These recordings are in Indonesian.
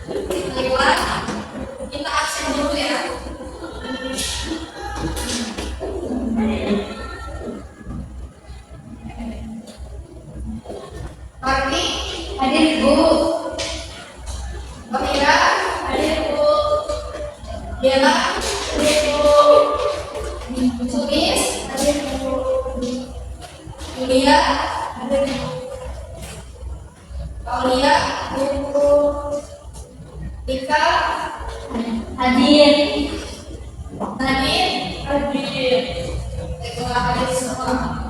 Baiklah, kita absen dulu ya. Marti, hadir Ibu. Mahira, hadir Ibu. Diana, hadir Ibu. Sumis, hadir Ibu. Julia, hadir Ibu. Paulia, hadir Ibu. Ika, hadir. Hadir, hadir. Baiklah, hadir semua.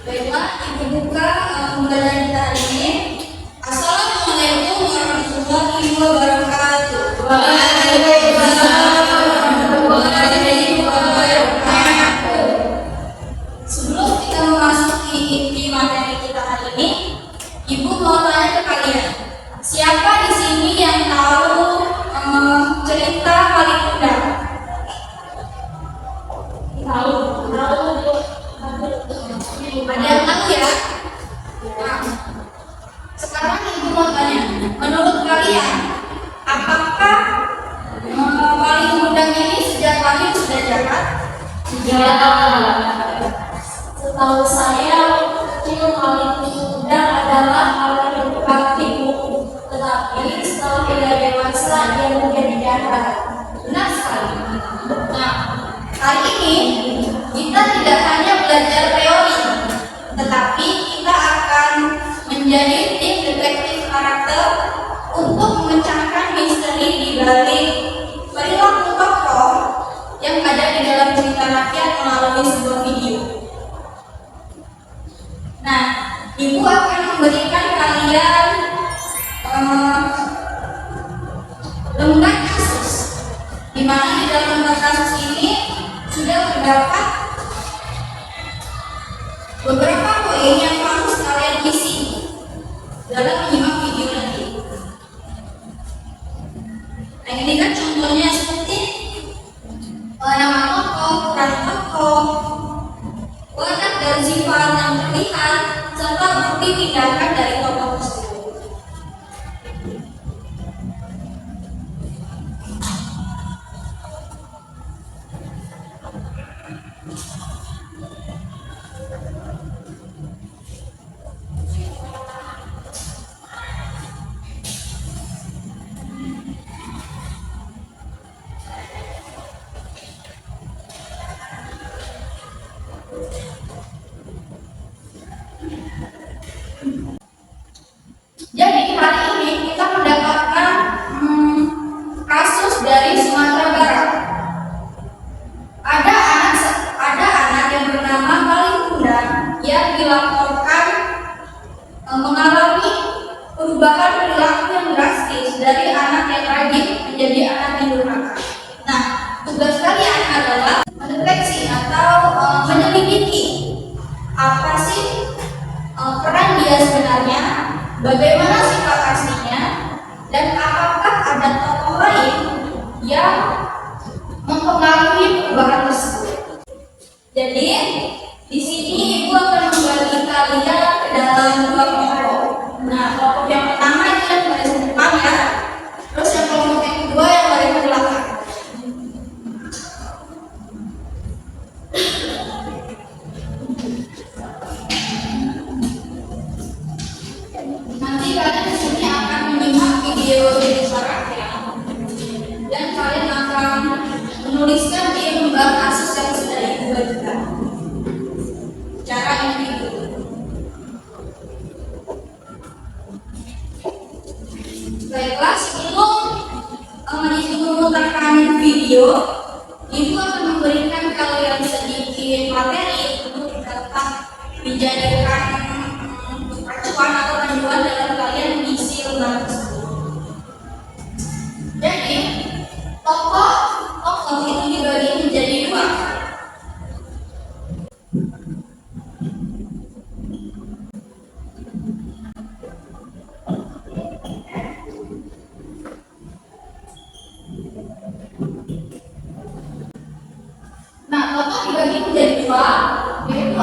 Baiklah, Ibu buka pembelajaran kita hari ini. Assalamualaikum warahmatullahi wabarakatuh. Waalaikumsalam warahmatullahi wabarakatuh. Sebelum kita memasuki inti materi kita hari ini, Ibu mau tanya ke kalian, siapa di sini yang tahu cerita Paling Kuda? Tahu. Ada yang tahu ya? Nah, sekarang Ibu mau tanya, menurut kalian, apakah Paling Kuda ini sejak lahir sudah jahat? Tidak. Setahu saya, kecil Paling Kuda adalah anak yang berbakti, tetapi setelah dia dewasa dia menjadi jahat. Benar sekali. Nah, hari ini kita tidak hanya belajar teori, tetapi kita akan menjadi tim detektif karakter untuk memecahkan misteri di balik perilaku tokoh yang ada di dalam cerita rakyat melalui sebuah video. Nah, Ibu akan memberikan kalian lembar kasus, di mana di dalam lembar kasus ini sudah terdapat beberapa poin yang harus kalian isi dalam menyimak video nanti. Nah, ini kan contohnya seperti nama tokoh, peran tokoh, watak dan sifat yang terlihat, serta bukti tindakan dari tokoh tersebut. Jadi hari ini kita mendapatkan kasus dari Sumatera Barat. Ada anak yang bernama Paling Kuda yang dilaporkan mengalami perubahan perilaku yang drastis dari anak yang rajin menjadi anak yang durhaka. Nah, tugas kalian adalah mendeteksi atau menyelidiki apa sih peran dia sebenarnya, bagaimana sifat aslinya, dan apakah ada tokoh lain yang mempengaruhi perubahan tersebut. Jadi di sini Ibu akan membagi kalian ke dalam dua kelompok. Nah, kelompok yang pertama itu yang baris depan ya, terus yang kelompok yang kedua yang baris belakang. Nanti kalian di sini akan menyimak video suara dan kalian akan menuliskan di lembar kasus yang sudah Ibu bagikan. Cara ini itu. Baiklah, sebelum Ibu memutarkan video, Ibu akan memberikan kalian sedikit materi untuk dapat dijadikan acuan atau panduan dalam kalian mengisi lembar tersebut. Jadi, tokoh itu dibagi menjadi dua. Nah, tokoh dibagi menjadi dua, yaitu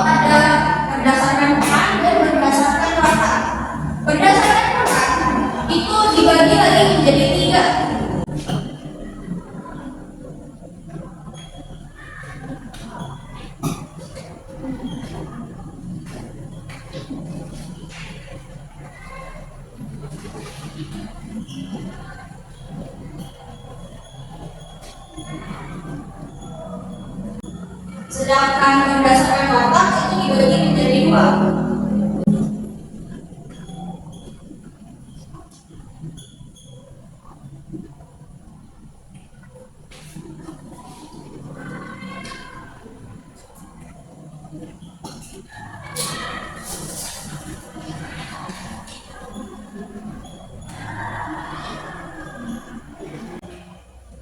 Sedangkan berdasarkan watak itu dibagi menjadi dua.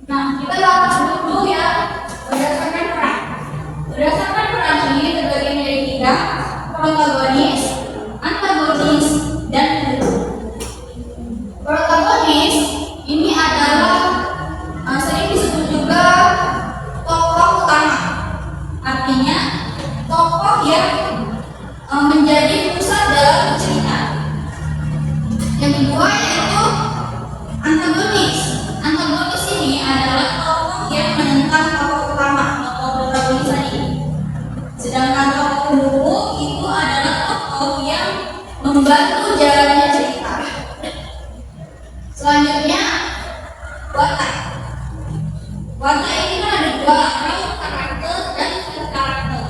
Nah, kita bahas dulu ya berdasarkan peran. Berdasarkan peran ini terbagi menjadi tiga: protagonis, antagonis, dan hero. Protagonis ini adalah sering disebut juga tokoh utama. Artinya tokoh yang menjadi pusat dalam cerita. Yang kedua yaitu antagonis. Antagonis ini adalah tokoh yang menentang tokoh utama atau protagonis tadi. Sedangkan tokoh hero itu adalah tokoh yang membantu jalannya cerita. Selanjutnya watak. Watak ini kan ada dua, raut karakter dan sifat karakter.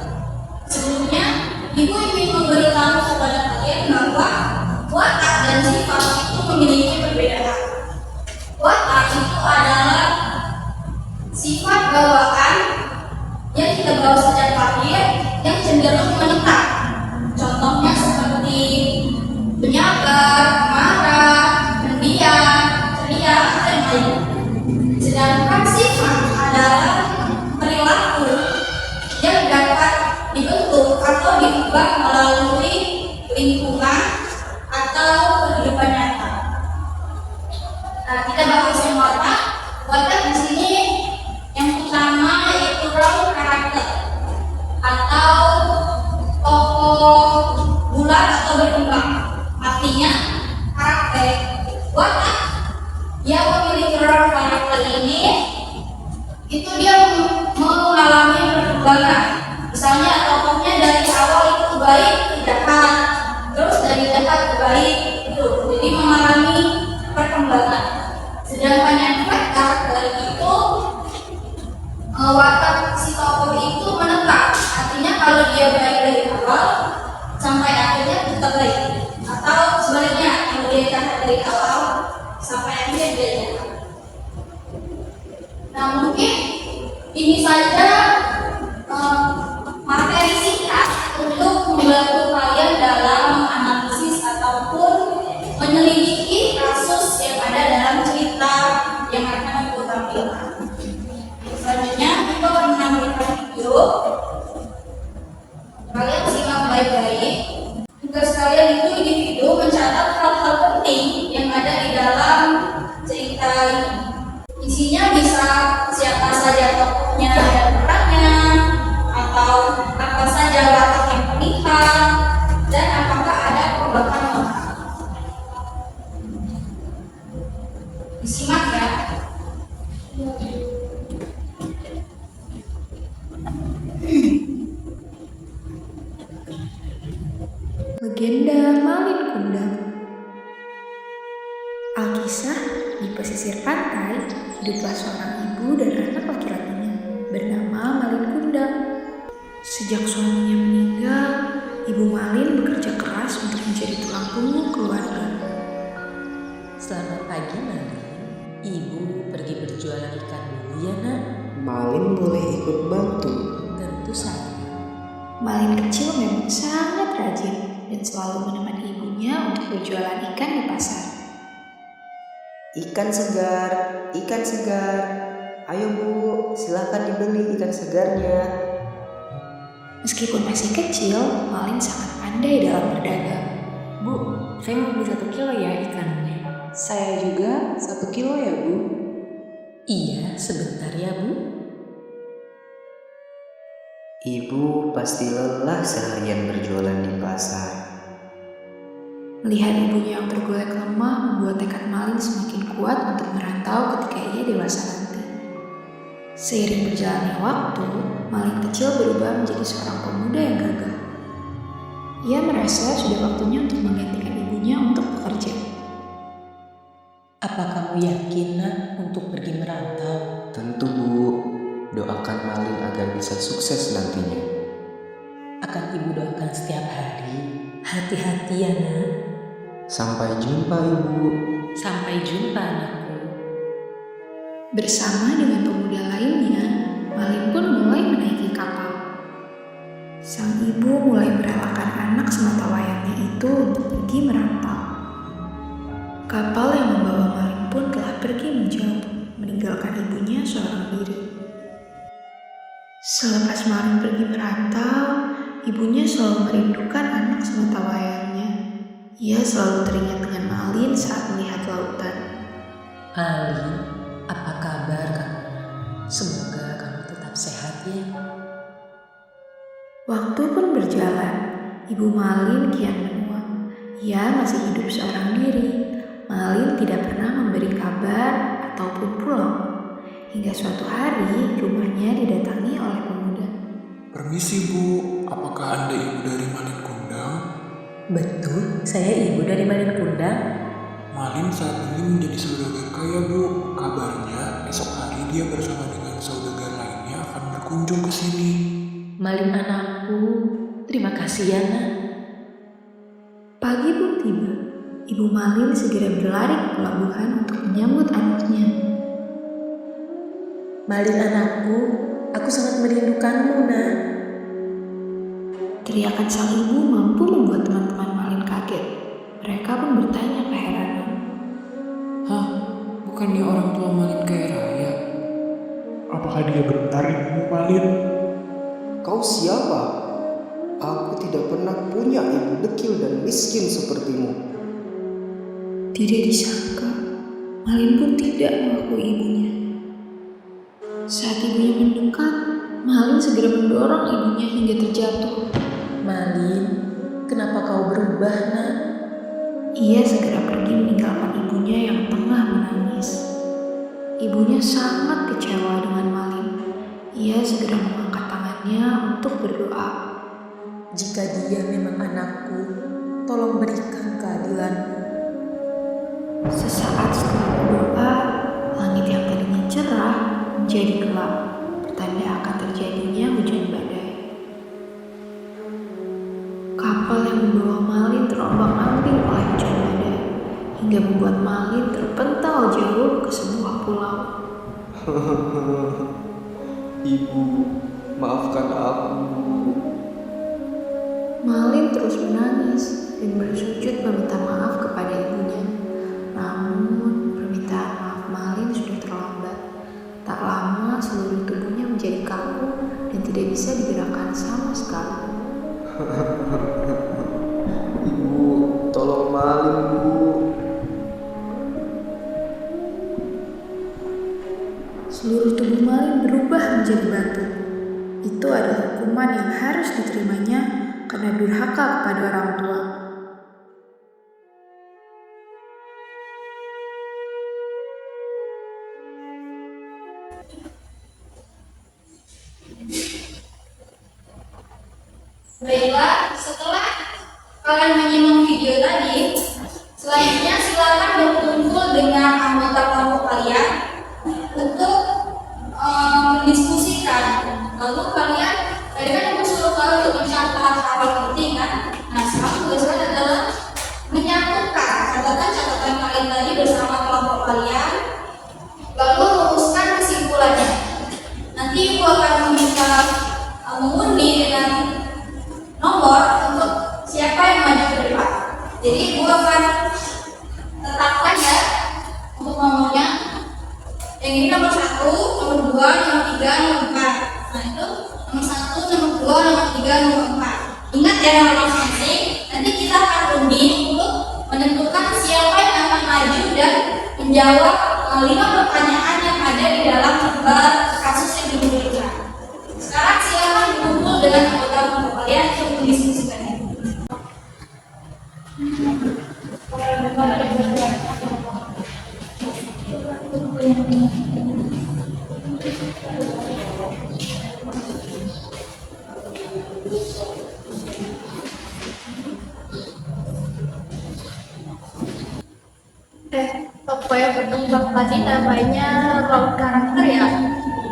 Sebelumnya, ibu ingin memberitahu kepada kalian bahwa watak dan sifat itu memiliki perbedaan. Watak itu adalah sifat bawaan yang kita bawa sejak lahir yang cenderung menetap. Contohnya seperti penyabar, marah, pendiam, ceria, dan lain. Sedangkan sifat adalah perilaku yang dapat dibentuk atau diubah melalui lingkungan atau kehidupan nyata. Nah, kita bahas yang watak. Watak di sini yang utama yaitu raut karakter atau tokoh bulat atau berkembang. Artinya karakter watak yang memiliki raut karakter ini itu dia mengalami perkembangan. Misalnya tokohnya dari awal itu baik ke jahat, terus dari jahat ke baik itu, jadi mengalami perkembangan. Sedangkan yang karakter itu watak si tokoh itu menetap. Artinya kalau dia baik dari awal sampai akhirnya tetap baik, atau sebaliknya kalau dia jahat dari awal sampai akhirnya dia jahat. Nah, mungkin ini saja materi singkat untuk membantu kalian dalam menganalisis ataupun menyelidiki kasus yang ada dalam cerita yang akan aku tampilkan. Selanjutnya kita akan menampilkan video. Kalian simak baik-baik. Tugas kalian itu di video mencatat hal-hal penting yang ada di dalam cerita ini. Isinya bisa siapa saja tokohnya dan perannya, atau apa saja watak yang terlihat, dan apakah ada perubahan moral. Disimak ya. Legenda Malin Kundang. Alkisah, di pesisir pantai, hiduplah seorang ibu dan anak laki-lakinya bernama Malin Kundang. Sejak suaminya meninggal, Ibu Malin bekerja keras untuk menjadi tulang punggung keluarga. Selamat pagi, Malin. Ibu pergi berjualan ikan dulu ya, Nak? Malin boleh ikut bantu. Tentu saja. Malin kecil memang sangat rajin dan selalu menemani ibunya untuk berjualan ikan di pasar. Ikan segar, ikan segar. Ayo Bu, silahkan dibeli ikan segarnya. Meskipun masih kecil, Malin sangat pandai dalam berdagang. Bu, saya mau beli 1 kilo ya ikannya. Saya juga 1 kilo ya Bu. Iya, sebentar ya Bu. Ibu pasti lelah seharian berjualan di pasar. Melihat ibunya yang tergolek lemah membuat tekad Malin semakin kuat untuk merantau ketika ia dewasa nanti. Seiring berjalannya waktu, Malin kecil berubah menjadi seorang pemuda yang gagah. Ia merasa sudah waktunya untuk menggantikan ibunya untuk bekerja. Apa kamu yakin, Nak, untuk pergi merantau? Tentu Bu, Doakan Malin agar bisa sukses nantinya. Akan ibu doakan setiap hari. Hati-hati ya nak. Sampai jumpa Ibu. Sampai jumpa anakku. Bersama dengan pemuda lainnya, Malin pun mulai menaiki kapal. Sang ibu mulai merelakan anak sematawayangnya itu untuk pergi merantau. Kapal yang membawa Malin pun telah pergi menjauh, meninggalkan ibunya seorang diri. Selepas Malin pergi merantau, ibunya selalu merindukan anak sematawayangnya. Ia selalu teringat dengan Malin saat melihat lautan. Malin, apa kabar kamu? Semoga kamu tetap sehat ya. Waktu pun berjalan, ibu Malin kian menua. Ia masih hidup seorang diri. Malin tidak pernah memberi kabar ataupun pulang. Hingga suatu hari, rumahnya didatangi oleh pemuda. Permisi Bu, apakah Anda ibu dari Malin Kundang? Betul, saya ibu dari Malin Kundang. Malin saat ini menjadi saudagar kaya Bu. Kabarnya esok hari dia bersama dengan saudagar lainnya akan berkunjung ke sini. Malin anakku, terima kasih ya nak. Pagi pun tiba. Ibu Malin segera berlari ke pelabuhan untuk menyambut anaknya. Malin anakku, aku sangat merindukanmu nak. Teriakan sang ibu mampu membuat teman-teman Malin kaget. Mereka pun bertanya keheranan. Hah? Bukannya orang tua Malin kaya raya? Apakah dia benar ibumu Malin? Kau siapa? Aku tidak pernah punya ibu dekil dan miskin sepertimu. Tidak disangka, Malin pun tidak mengakui ibunya. Saat ibunya mendekat, Malin segera mendorong ibunya hingga terjatuh. Malin, kenapa kau berubah nak? Ia segera pergi meninggalkan ibunya yang tengah menangis. Ibunya sangat kecewa dengan Malin. Ia segera mengangkat tangannya untuk berdoa. Jika dia memang anakku, tolong berikan keadilanmu. Sesaat setelah berdoa, langit yang tadinya cerah menjadi gelap, pertanda akan terjadinya hujan badai. Kapal yang membawa Malin terombang-ambing oleh hujan badai, hingga membuat Malin terpental jauh ke sebuah pulau. Ibu, maafkan aku. Malin terus menangis dan bersujud meminta maaf kepada ibunya. Namun, permintaan maaf Malin sudah terlambat. Tak lama, seluruh tubuhnya menjadi kaku dan tidak bisa digerakkan sama sekali. Ibu, tolong Malin, Bu. Seluruh tubuh Malin berubah menjadi batu. Itu adalah hukuman yang harus diterimanya karena durhaka kepada orang tua. Baiklah, setelah kalian menyimak video tadi, selanjutnya silakan berkumpul dengan anggota kelompok kalian untuk mendiskusikan. Lalu kalian, tadi kan ibu suruh kalian untuk mencatat hal penting kan? Nah, sekarang tugas kalian adalah menyatukan catatan kalian tadi bersama kelompok kalian, lalu rumuskan kesimpulannya. Nanti ibu akan meminta mengundi dengan nomor untuk siapa yang maju ke depan. Jadi ibu akan tetapkan ya untuk nomornya. Yang ini nomor 1, nomor 2, nomor 3, nomor 4. Nah itu nomor 1, nomor 2, nomor 3, nomor 4. Ingat ya nomor masing-masing. Nanti kita akan undi untuk menentukan siapa yang akan maju dan menjawab 5 pertanyaan yang ada di dalam lembar kasus yang diberikan. Sekarang silakan berkumpul dengan anggota kelompok kalian untuk mendiskusikannya. Toko yang berkembang tadi namanya Raut Karakter ya?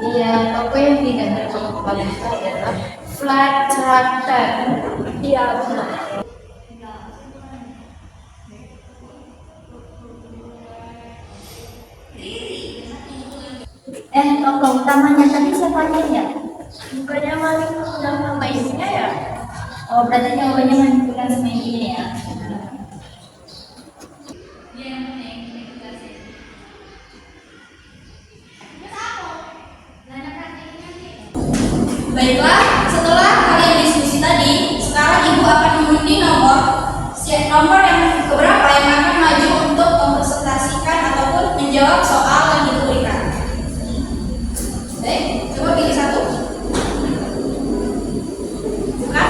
Iya, toko yang tidak berkembang itu adalah Flat Tractor. Iya, benar. Toko utamanya tadi siapa ya? Bukannya maling udah sama isinya ya? Oh, berarti jawabannya menentukan sama isinya ya? Baiklah, setelah kalian diskusi tadi, sekarang ibu akan mengundi nomor yang keberapa yang akan maju untuk mempresentasikan ataupun menjawab soal yang ibu berikan. Baik, coba pilih satu. Bukan?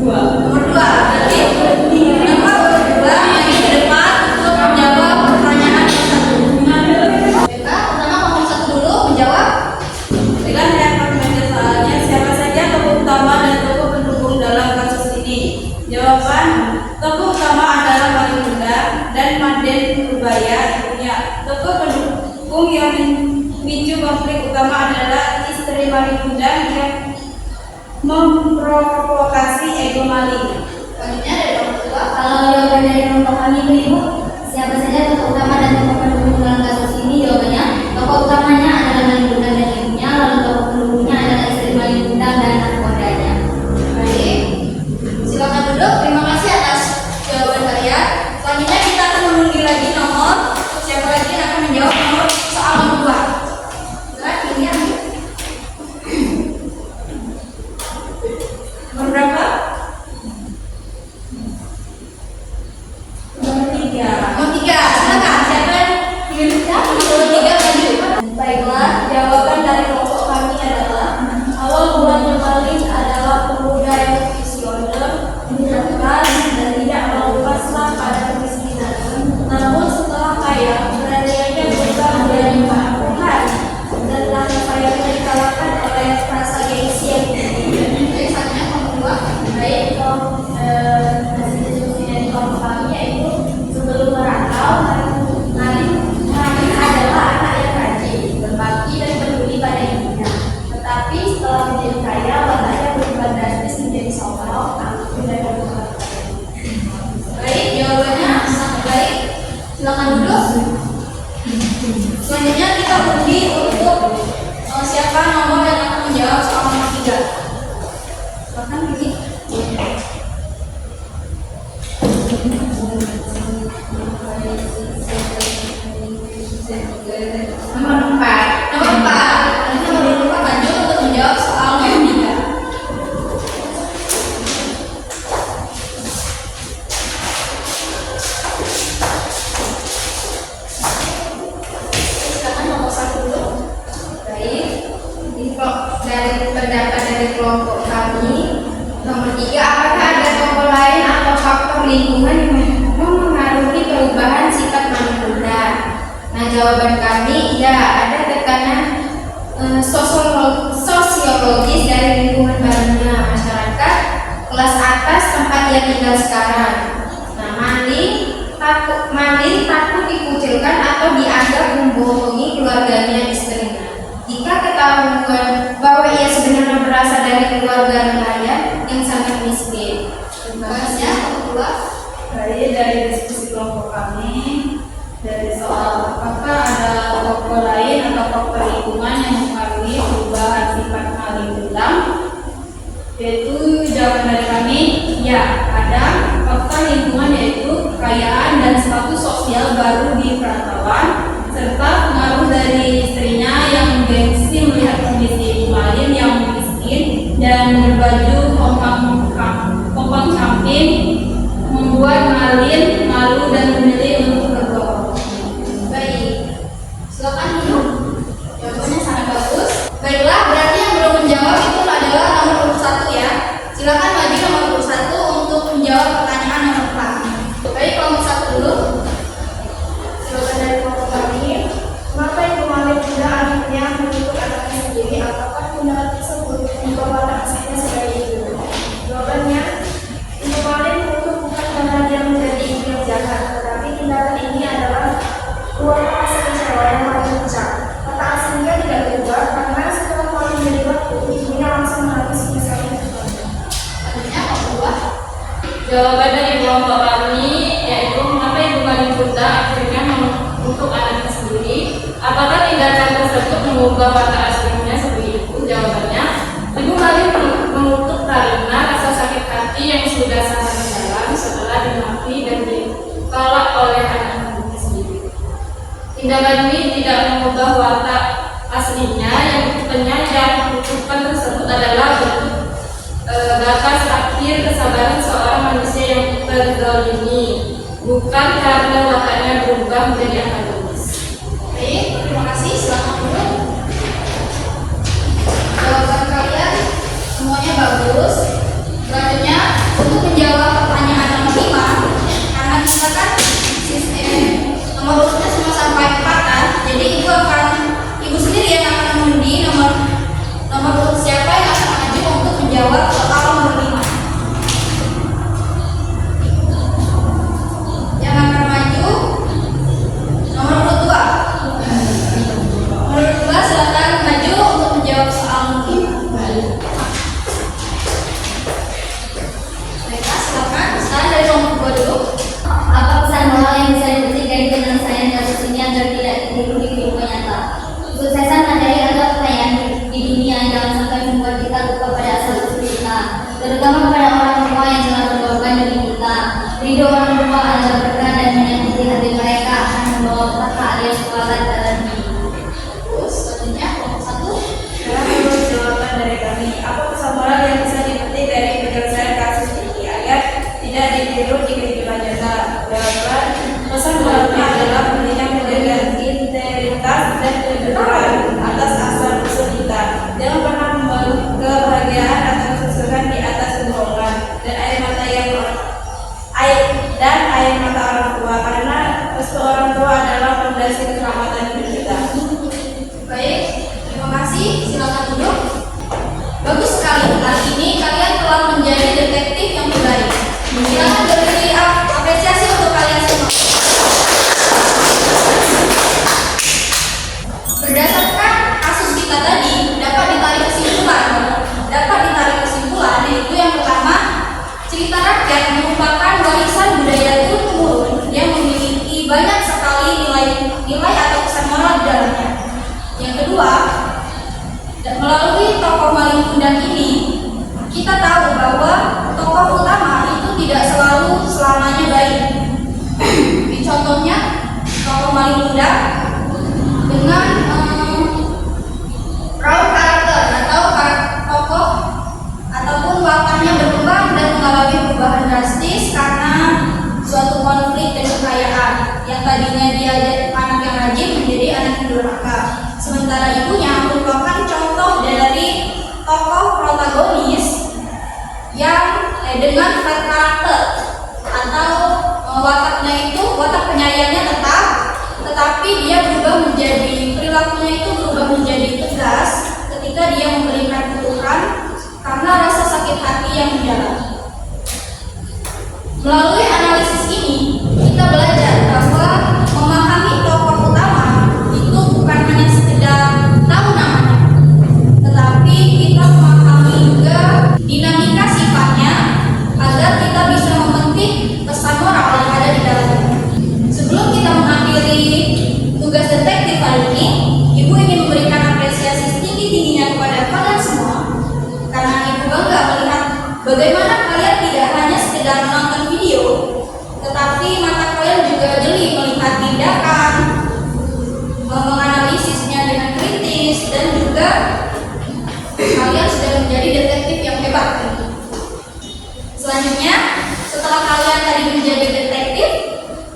Nomor dua. Berarti nomor dua lagi ke depan untuk menjawab pertanyaan yang satu. Baiklah, pertama nomor satu dulu menjawab. Baiklah, saya akan membaca soalnya. Siapa saja tokoh utama dan tokoh pendukung dalam kasus ini? Jawaban: tokoh utama adalah Wali Muda dan Maden Purbaya ibunya. Tokoh pendukung yang memicu konflik utama adalah istri Wali Muda yang memprovokasi ego maling. Selanjutnya dari nomor dua. Kalau jawaban dari nomor kami itu ibu, siapa saja tokoh utama dan tokoh pendukung dalam kasus ini? Jawabannya, tokoh utamanya adalah Wali Muda dan ibunya, lalu tokoh pendukungnya adalah istri Wali Muda dan anak mudanya. Baik, silakan duduk. Terima kasih atas jawaban kalian. Selanjutnya kita akan mengundi lagi nomor. Siapa lagi yang akan menjawab nomor soal nomor dua? Silakan pilih yang nomor berapa? Nomor tiga. Nomor tiga. Silakan. Siapa yang pilih? Nomor tiga maju. Baiklah, jawaban dari kelompok kami adalah awal mulanya maling adalah pemuda yang visioner, berkeras dan tidak mau pasrah pada kemiskinan. Namun setelah kaya, keberaniannya berubah menjadi keangkuhan dan rasa sayangnya dikalahkan oleh rasa gengsi yang tinggi. Baik, selanjutnya nomor dua. Baik, hasil diskusi dari kelompok kami yaitu sebelum merantau, maling adalah anak yang rajin, berbakti dan peduli pada ibunya. Tetapi setelah menjadi kaya, wataknya berubah drastis menjadi sombong, angkuh dan berbuat. Baik, jawabannya sangat baik. Silakan duduk. Selanjutnya kita undi untuk siapa nomor yang akan menjawab soal nomor 3. Silakan pilih. Nomor 4. Nomor 4. Nanti nomor 4 maju untuk menjawab soal nomor 3. Silakan nomor 1 dulu. Baik. Ini kok dari pendapat dari kelompok kami nomor 3, apakah ada tokoh lain atau faktor lingkungan yang mempengaruhi perubahan sikap manusia? Nah, jawaban kami ya, ada tekanan sosiologis dari lingkungan barunya, masyarakat kelas atas tempat ia tinggal sekarang. Nah, maling takut dikucilkan atau dianggap membohongi keluarganya, istrinya. Jika ketahuan bahwa ia sebenarnya berasal dari keluarga nelayan yang sangat miskin. Terima kasih. Kedua, dari diskusi kelompok kami dari soal apakah ada tokoh lain atau faktor lingkungan yang mempengaruhi perubahan sifat maling hilang, yaitu jawaban dari kami ya, ada faktor lingkungan yaitu kekayaan dan status sosial baru di perantauan serta pengaruh dari istrinya yang gengsi melihat kondisi maling yang miskin dan berbaju kompang camping membuat malin malu dan memilih untuk berbohong. Baik, silakan dulu. Jawabannya sangat bagus. Baiklah, berarti yang belum menjawab itu adalah nomor urut 1 ya. Silakan maju nomor urut 1 untuk menjawab pertanyaan nomor 4. Baik, nomor 1 dulu. Jawaban dari kelompok kami, mengapa ibu maling muda akhirnya menuntut anaknya sendiri? Apakah tindakan tersebut membawa anaknya sebagai ibu? Jawabannya, ibu maling menuntut bukan karena dia menjadi ibu yang jahat, tetapi tindakan ini adalah Jawaban dari kelompok kami yaitu mengapa ibu paling muda akhirnya untuk anaknya sendiri. Apakah tindakan tersebut mengubah watak aslinya seperti itu? Jawabannya, ibu paling mengutuk karena rasa sakit hati yang sudah sangat mendalam setelah dimaki dan ditolak oleh anak-anaknya sendiri. Tindakan ini tidak mengubah watak aslinya, yang kutukan tersebut adalah bentuk batas akhir kesabaran seorang manusia yang terzalimi, bukan karena wataknya berubah menjadi akademis. Baik, terima kasih. Silakan dulu. Jawaban kalian semuanya bagus. Selanjutnya untuk menjawab pertanyaan nomor 5, karena kita kan sistem nomor urutnya cuma sampai 4 kan, jadi ibu sendiri yang akan mengundi nomor urut siapa yang akan maju untuk menjawab soal nomor 5. Yang akan maju nomor urut 2. Nomor urut 2 silakan maju untuk menjawab soal nomor 5. Baiklah, silakan. Sekarang dari nomor 2 dulu. Apa pesan moral yang bisa dipetik dari penyelesaian kasus ini agar tidak ditiru di kehidupan nyata? Kesuksesan materi adalah pertanyaan di dunia yang jangan sampai membuat kita lupa pada asal usul kita, terutama kepada orang tua yang telah berkorban demi kita. Ridho orang tua adalah berkah dan menyakiti hati mereka akan membawa petaka alias kualat dalam hidup. Terus selanjutnya nomor 1. Sekarang menurut jawaban dari kami, apa pesan moral yang bisa dipetik dari penyelesaian kasus ini agar tidak ditiru di kehidupan nyata? Jawaban, pesan moralnya adalah pentingnya menjaga integritas dan kejujuran atas asal usul kita. Jangan pernah membangun kebahagiaan atau kesuksesan di atas kebohongan dan air mata orang tua, karena restu orang tua adalah fondasi keselamatan hidup kita. Baik, terima kasih. Silakan duduk. Bagus sekali. Kali ini kalian telah menjadi detektif yang baik. Silakan beri apresiasi untuk kalian semua. Berdasarkan kasus kita tadi, dapat ditarik kesimpulan yaitu yang pertama, cerita rakyat merupakan warisan budaya turun-temurun yang memiliki banyak sekali nilai atau pesan moral di dalamnya. Yang kedua, melalui tokoh maling kundang ini, kita tahu bahwa tokoh utama itu tidak selalu selamanya baik. Contohnya, tokoh maling kundang dengan raut karakter atau tokoh ataupun wataknya berkembang dan mengalami perubahan drastis karena suatu konflik dan kekayaan. Yang tadinya dia anak yang rajin menjadi anak yang durhaka. Sementara ibunya merupakan contoh dari tokoh protagonis yang dengan flat karakter atau wataknya itu watak penyayangnya tetap, tetapi dia perilakunya itu berubah menjadi tegas ketika dia memberikan kutukan karena rasa sakit hati yang mendalam. Melalui analisis ini, kita belajar bahwa memahami tokoh utama itu bukan hanya sekedar tahu namanya, tetapi kita memahami juga dinamika sifatnya agar kita bisa memetik pesan moral yang ada di dalamnya. Sebelum kita mengakhiri tugas detektif kali ini, Ibu ingin memberikan apresiasi setinggi-tingginya kepada kalian semua karena Ibu bangga melihat bagaimana kalian tidak hanya sekedar menonton video, tetapi mata kalian juga jeli melihat tindakan, menganalisisnya dengan kritis, dan juga kalian sudah menjadi detektif yang hebat. Selanjutnya, setelah kalian tadi menjadi detektif,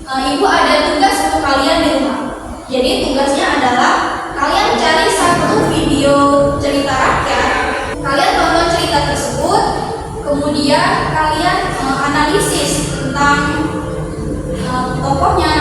Ibu ada tugas untuk kalian di rumah. Jadi tugasnya adalah kalian cari satu video cerita rakyat, kalian tonton cerita tersebut, kemudian kalian analisis tentang tokohnya